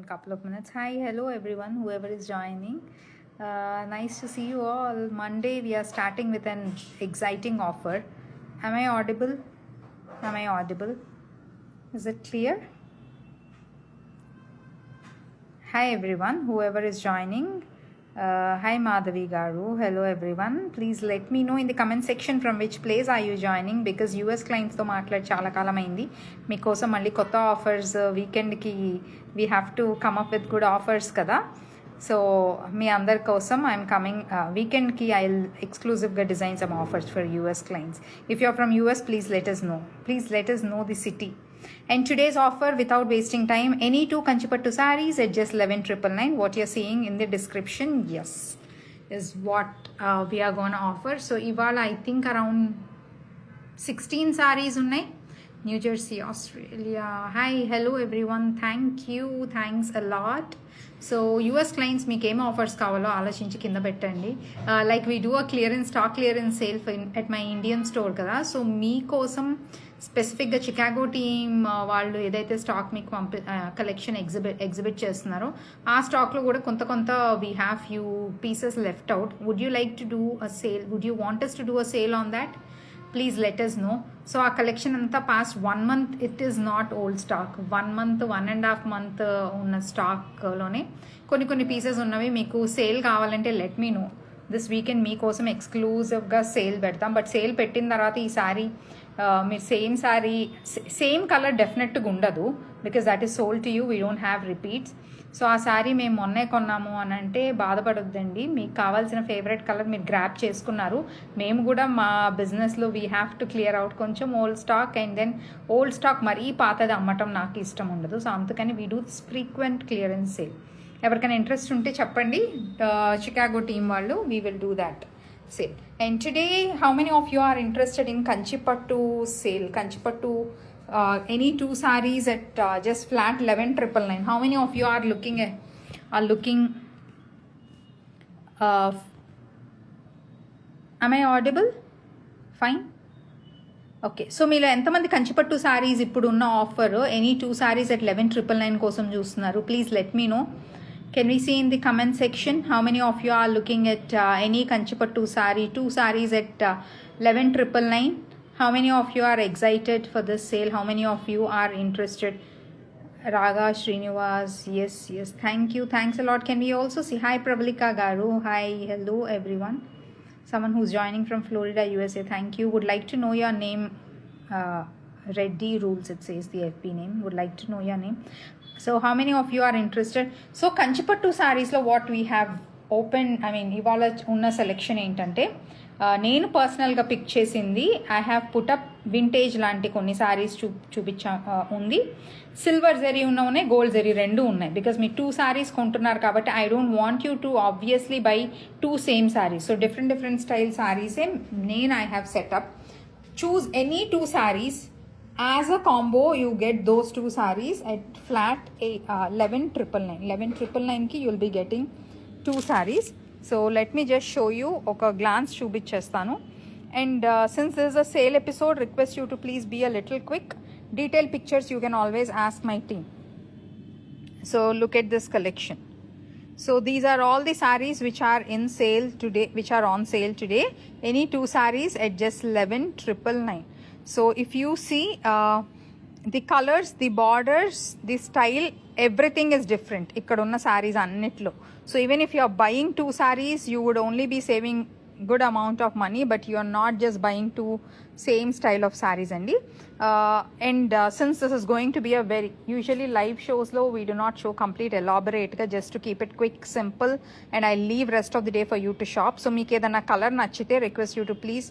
in a couple of minutes. Hi, hello everyone, whoever is joining. Nice to see you all. Monday we are starting with an exciting offer. Am I audible? Am I audible? Is it clear? Hi everyone, whoever is joining. Hi Madhavi Garu. Hello everyone. Please let me know in the comment section from which place are you joining, because US clients తో మాట్లాడి చాలా కాలం అయింది. మీకోసం మళ్ళీ కొత్త offers వీకెండ్కి we have to come up with good offers కదా. So మీ అందరి కోసం ఐఎమ్ కమింగ్ వీకెండ్కి ఐ విల్ ఎక్స్క్లూజివ్గా design some offers for US clients. If you are from US, please let us know. Please let us know the city. And today's offer, without wasting time, any two Kanchipattu sarees at just 11,999. What you're seeing in the description, yes, is what we are going to offer. So ivala I think around 16 sarees unnai. New Jersey, Australia. Hi, hello everyone. Thank you. Thanks a lot. So US clients మీకు ఏం offers కావాలో ఆలోచించి కింద పెట్టండి. Like we do a stock clearance sale at my Indian store కదా. So మీకోసం స్పెసిఫిక్గా Chicago team వాళ్ళు ఏదైతే స్టాక్ మీకు కలెక్షన్ ఎగ్జిబిట్ చేస్తున్నారో ఆ స్టాక్లో కూడా కొంత we have few pieces left out. Would you like to do a sale? Would you want us to do a sale on that? Please let us know. So ఆ collection అంతా past 1 month, it is not old stock. 1 month 1.5 month ఉన్న స్టాక్లోనే కొన్ని pieces ఉన్నవి. మీకు sale కావాలంటే let me know. This weekend మీకోసం ఎక్స్క్లూజివ్గా sale పెడతాం. బట్ సేల్ పెట్టిన తర్వాత ఈ సారీ మీరు సేమ్ కలర్ డెఫినెట్గా ఉండదు, because that is sold to you. We don't have repeats. So ఆ శారీ మేము మొన్నే కొన్నాము అని అంటే బాధపడొద్దండి. మీకు కావాల్సిన ఫేవరెట్ కలర్ మీరు గ్రాప్ చేసుకున్నారు. మేము కూడా మా బిజినెస్లో we have to clear out కొంచెం old stock, and then old stock మరీ పాతది అమ్మటం నాకు ఇష్టం ఉండదు. సో అందుకని we do this frequent clearance sale. ఎవరికైనా ఇంట్రెస్ట్ ఉంటే చెప్పండి, చికాగో టీమ్ వాళ్ళు, we will do that sale. And today how many of you are interested in Kanchipattu sale? Kanchipattu any two sarees at just flat 11,999. How many of you are looking am I audible? Fine. Okay. So మీరు ఎంతమంది Kanchipattu saris ఇప్పుడు ఉన్న offer any two saris at 11,999 కోసం చూస్తున్నారు? Please let me know. Can we see in the comment section how many of you are looking at any Kanchipattu sorry, two sarees at 11,999? How many of you are excited for this sale? How many of you are interested? Raga Srinivas, yes, thank you, thanks a lot. Can we also see? Hi Prabalika Garu. Hi, hello everyone. Someone who's joining from Florida, USA, thank you. Would like to know your name. Reddy Rules, it says the FB name. Would like to know your name. So how many of you are interested? So Kanchipattu sarees lo what we have open, I mean ఇవాళ ఉన్న selection ఏంటంటే నేను పర్సనల్గా pick చేసింది, I have put up vintage లాంటి కొన్ని సారీస్ చూపించా ఉంది. సిల్వర్ జరీ ఉన్నాయి, గోల్డ్ జరీ రెండు ఉన్నాయి. బికాజ్ మీరు టూ సారీస్ కొంటున్నారు కాబట్టి I don't want you to obviously buy two same sarees. So different style సారీసే నేను I have set up. Choose any two sarees as a combo. You get those two sarees at flat 11,999. 11,999 ki you'll be getting two sarees. So let me just show you oka glance chubichestanu. And since this is a sale episode, request you to please be a little quick. Detailed pictures you can always ask my team. So look at this collection. So these are all the sarees which are in sale today, which are on sale today. Any two sarees at just 11,999. So if you see the colors, the borders, the style, everything is different ikkada unna sarees annitlo. So even if you are buying two sarees, you would only be saving good amount of money, but you are not just buying two same style of sarees andi. And since this is going to be a very, usually live shows lo we do not show complete elaborate ga, just to keep it quick, simple, and I leave rest of the day for you to shop. So meek edana color nachite, request you to please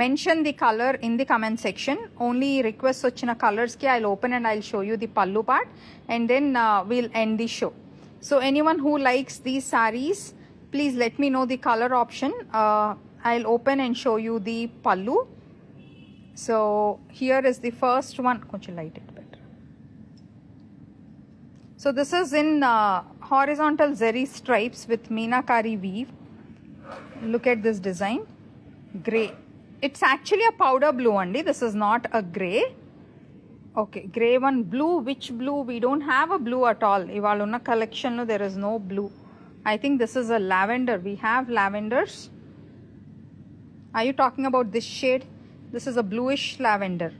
mention the color in the comment section. Only requests వచ్చిన colors ki I'll open and I'll show you the pallu part, and then we'll end the show. So anyone who likes these sarees, please let me know the color option. I'll open and show you the pallu. So here is the first one. Koncham light it better. So this is in horizontal zari stripes with meenakari weave. Look at this design. Grey. It's actually a powder blue only. This is not a grey. Okay grey one blue which blue we don't have a blue at all ఇవాళ ఉన్న కలెక్షన్లో there is no blue I think this is a lavender we have lavenders are you talking about this shade this is a bluish lavender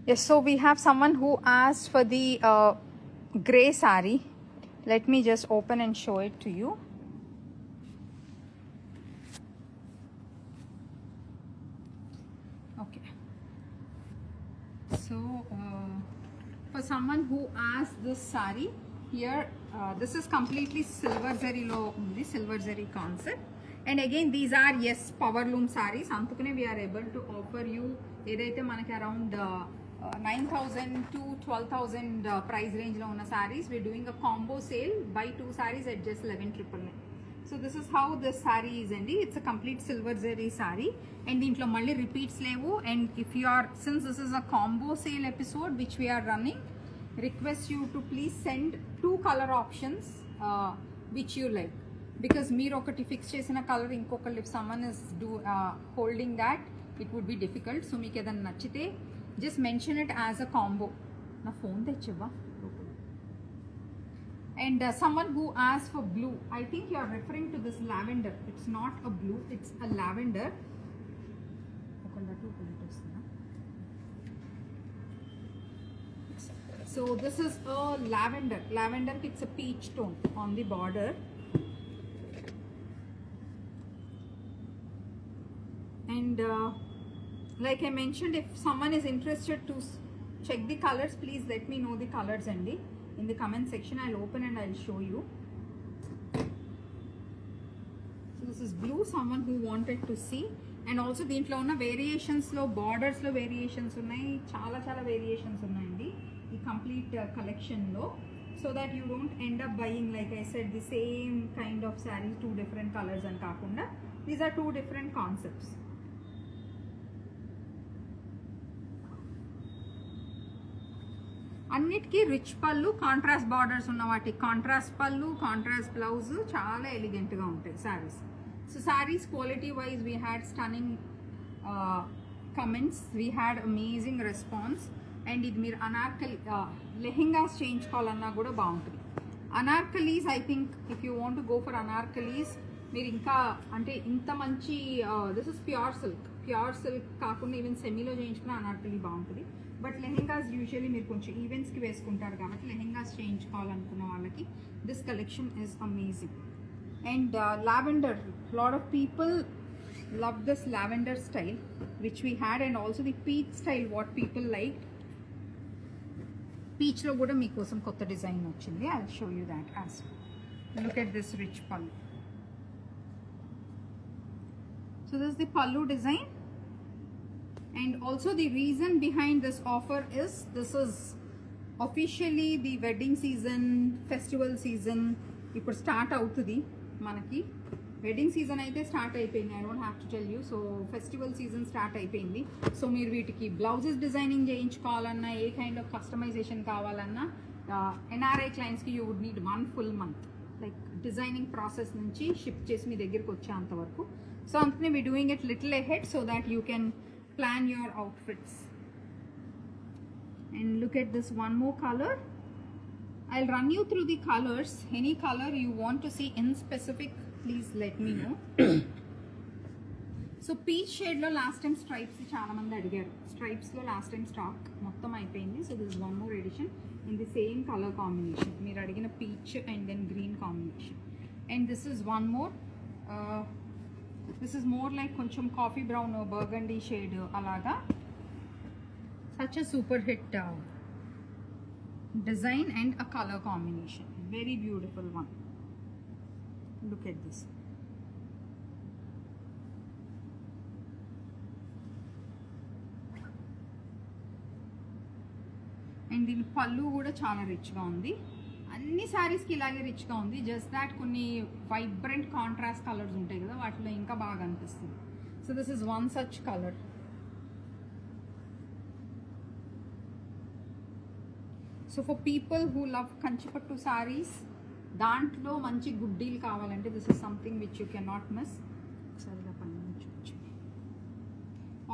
yes so we have someone who asked for the gray saree let me just open and show it to you okay so for someone who asked this saree here this is completely silver zari lo undi silver zari concept and again these are yes power loom sarees antukune we are able to offer you edaithe manaki around 9,000 to 12,000 price range lo unna sarees we're doing a combo sale buy 2 sarees at just 11,999 so this is how this saree is andi it's a complete silver zari saree and dintlo malli repeats levu and if you are since this is a combo sale episode which we are running request you to please send 2 color options which you like because meer okati fix chesina color inkoka if someone is holding that it would be difficult so meeku edanna nachite just mention it as a combo na phone techeva and someone who asked for blue I think you are referring to this lavender it's not a blue it's a lavender so this is a lavender it's a peach tone on the border and like I mentioned if someone is interested to check the colors please let me know the colors andi in the comment section I'll open and I'll show you so this is blue someone who wanted to see and also దీంట్లో ఉన్న variations లో borders లో variations ఉన్నాయి చాలా variations ఉన్నాయండి ఈ complete collection లో so that you don't end up buying like I said the same kind of sarees 2 different colors అని కాకుండా these are 2 different concepts అన్నిటికీ రిచ్ పళ్ళు కాంట్రాస్ట్ బార్డర్స్ ఉన్న వాటి కాంట్రాస్ట్ పళ్ళు కాంట్రాస్ట్ బ్లౌజ్ చాలా ఎలిగెంట్గా ఉంటాయి saris so saris quality wise we had stunning comments we had amazing response and ఇది మీరు అనార్కలి లెహెంగాస్ చేయించుకోవాలన్నా కూడా బాగుంటుంది anarkalis I think if you want go for anarkalis మీరు ఇంకా అంటే ఇంత మంచి దిస్ ఇస్ ప్యూర్ సిల్క్ కాకుండా ఈవెన్ సెమీలో చేయించుకున్న అనార్కలీ బాగుంటుంది బట్ లెహెంగాస్ యూజువల్లీ మీరు కొంచెం ఈవెంట్స్కి వేసుకుంటారు కాబట్టి లెహెంగాస్ చేయించుకోవాలనుకున్న వాళ్ళకి this collection is amazing and lavender lot of people love this lavender style which we had and also the peach style what people like పీచ్లో కూడా మీకోసం కొత్త డిజైన్ వచ్చింది I show you that as look at this rich pallu so this the pallu design and also the reason behind this offer is this is officially the wedding season festival season ఇప్పుడు start అవుతుంది మనకి wedding season అయితే start అయిపోయింది I don't have to tell you so festival season start అయిపోయింది so మీరు వీటికి blouses designing చేయించుకోవాలన్నా a kind of customisation కావాలన్నా ఎన్ఆర్ఐ క్లయింట్స్కి you would need 1 full month like designing process నుంచి షిప్ చేసి మీ దగ్గరికి వచ్చేంత వరకు సో అందుకనే we doing it little ahead so that you can plan your outfits and look at this one more color I'll run you through the colors any color you want to see in specific please let me know so peach shade lo last time stripes chaala mandi adigaru stripes lo last time stock mottham అయిపోయింది so this is one more edition in the same color combination meer adigina peach and then green combination and this is one more this is more like koncham coffee brown or burgundy shade alaga such a super hit design and a color combination very beautiful one look at this and దీని పళ్ళు కూడా చాలా రిచ్గా ఉంది అన్ని శారీస్కి ఇలాగే రిచ్గా ఉంది జస్ట్ దాట్ కొన్ని వైబ్రెంట్ కాంట్రాస్ట్ కలర్స్ ఉంటాయి కదా వాటిలో ఇంకా బాగా అనిపిస్తుంది so this is one such colour so for people who love Kanchipattu sarees దాంట్లో మంచి గుడ్ డీల్ కావాలంటే this is something which you can not miss సరిగా పని చూపించండి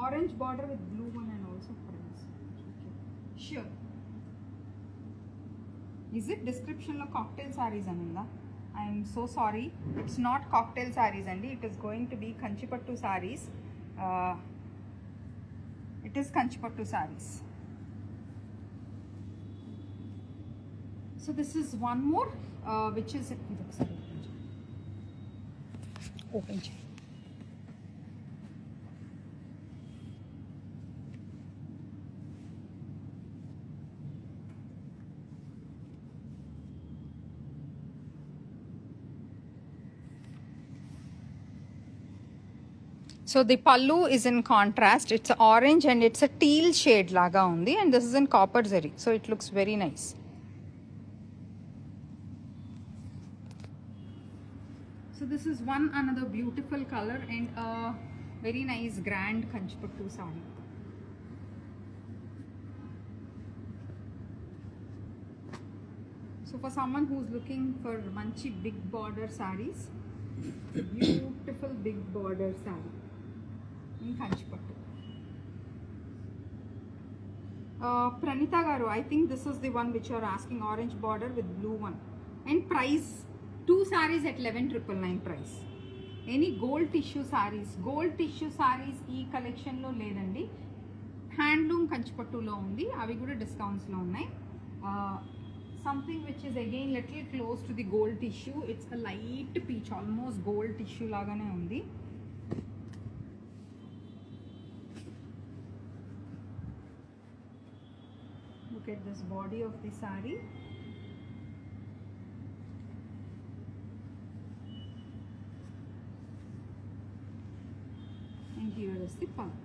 orange border with blue one and sure. Is it description lo cocktail sarees anunda? I am so sorry. It's not cocktail sarees andi. It is going to be Kanchipattu sarees. It is Kanchipattu sarees. So this is one more, which is open. So the pallu is in contrast. It's orange and it's a teal shade laga undi, and this is in copper zari. So it looks very nice. So this is one another beautiful color and a very nice grand Kanchipattu saree. So for someone who's looking for manchi big border sarees, beautiful big border saree in Kanchipattu. Pranita garu, I think this is the one which you are asking, orange border with blue one. And price, 2 sarees at 11,999 price. Any gold tissue sarees ee collection lo ledandi. Handloom Kanchipattu lo undi, avi kuda discounts lo unnai. Something which is again little close to the gold tissue. It's a light peach, almost gold tissue lagane undi. Look at this body of the saree. And here is the pallu.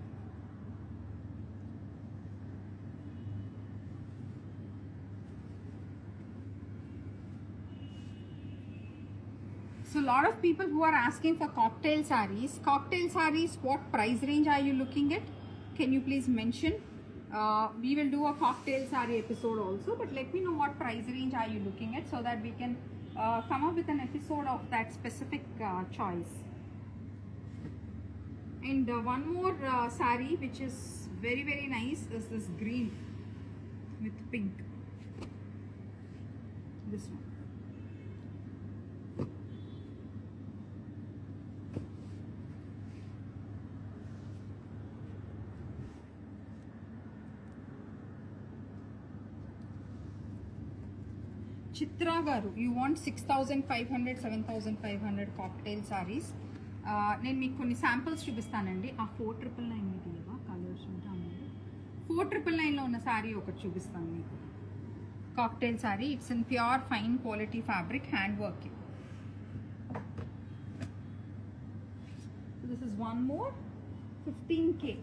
So a lot of people who are asking for cocktail sarees, what price range are you looking at? Can you please mention? We will do a cocktail saree episode also, but let me know what price range are you looking at so that we can come up with an episode of that specific choice. And one more saree which is very very nice is this green with pink. This one. Chitra garu, you want 6,500, 7,500 cocktail sarees. నేను మీకు కొన్ని samples చూపిస్తానండి. ఆ 4,999 మీకు ఇవ్వ colours ఉంటాను. 4,999లో ఉన్న శారీ ఒకటి చూపిస్తాను మీకు. Cocktail sari, it's in pure fine quality fabric, hand working. This is one more 15K.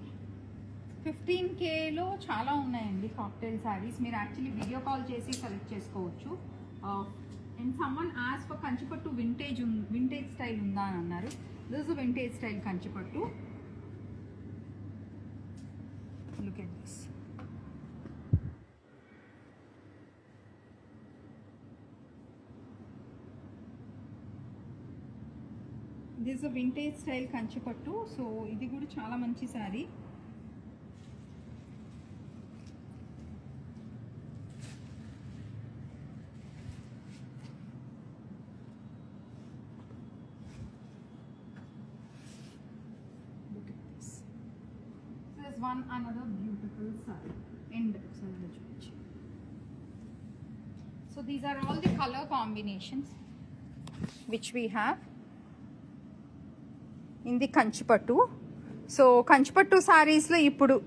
15Kలో చాలా ఉన్నాయండి కాక్టైల్ శారీస్. మీరు యాక్చువల్లీ వీడియో కాల్ చేసి సెలెక్ట్ చేసుకోవచ్చు. And someone as for Kanchipattu vintage style ఉందా అని అన్నారు. This is vintage style Kanchipattu. Look at this. This is vintage style Kanchipattu. So ఇది కూడా చాలా మంచి sari. One another beautiful saree. And so these are all the color combinations which we have in the Kanchipattu. So Kanchipattu sarees lo ippudu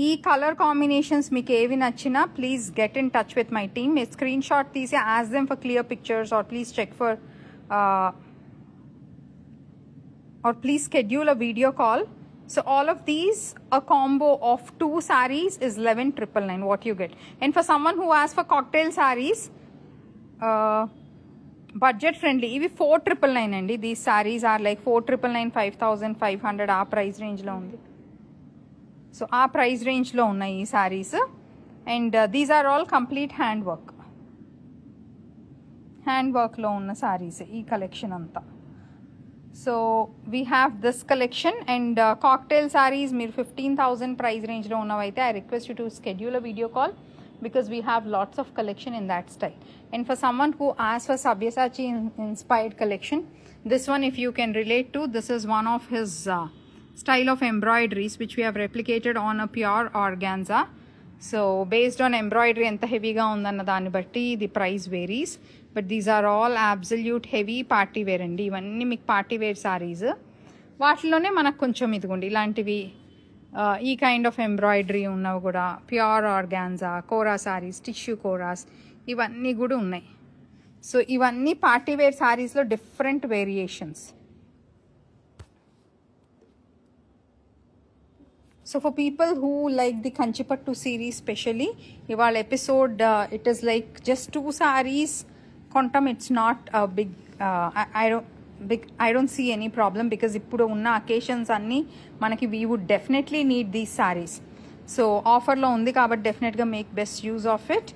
ee color combinations meeku evi nachina, please get in touch with my team. A screenshot teesi ask them for clear pictures, or please check for or please schedule a video call. So all of these, a combo of 2 sarees is 11,999 what you get. And for someone who asks for cocktail sarees, budget friendly, ivi 4,999 andi. These sarees are like 4,999, 5,500 aa price range lo undi. So aa price range lo unnayi ee sarees. And these are all complete hand work lo unna sarees ee collection anta. So we have this collection and cocktail sarees మీరు 15,000 price రేంజ్లో ఉన్నవైతే I request you to schedule a video call because we have lots of collection in that style. And for someone who asks for Sabyasachi inspired collection, this one if you can relate to, this is one of his style of embroideries which we have replicated on a pure organza. So based on embroidery enta heavy ga undanna dani batti the price varies, but these are all absolute heavy party wear andi. Ivanni meeku party wear sarees వాటిలోనే మనకు కొంచెం ఇదిగోండి ఇలాంటివి ఈ kind of embroidery ఉన్నవి కూడా pure organza kora sarees tissue koras ఇవన్నీ కూడా ఉన్నాయి. సో ఇవన్నీ పార్టీ వేర్ సారీస్లో different variations. So for people who like the Kanchipattu series specially ఇవాళ episode it is like just 2 sarees కొంటాం. It's not big I don't see any problem because ఇప్పుడు ఉన్న occasions అన్నీ మనకి we would definitely need these saris. So ఆఫర్లో ఉంది కాబట్టి డెఫినెట్గా make best use of it.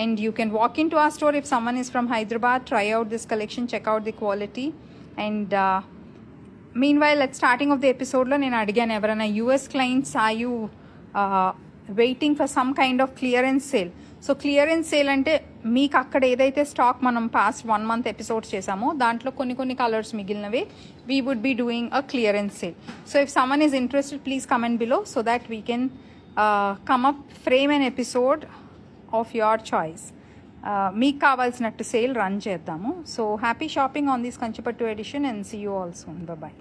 And you can walk into our store if someone is from Hyderabad, try out this collection, check out the quality. And meanwhile at starting of the ఎపిసోడ్లో నేను అడిగాను ఎవరైనా US clients are you waiting for some kind of clearance sale. So clearance sale అంటే మీకు అక్కడ ఏదైతే stock మనం past 1 month episodes చేసామో దాంట్లో కొన్ని కలర్స్ మిగిలినవి we would be doing a clearance sale. So if someone is interested please comment below so that we can come up frame an episode of your choice. మీకు కావాల్సినట్టు sale run చేద్దాము. So happy shopping on this Kanchipattu edition and see you all soon. By.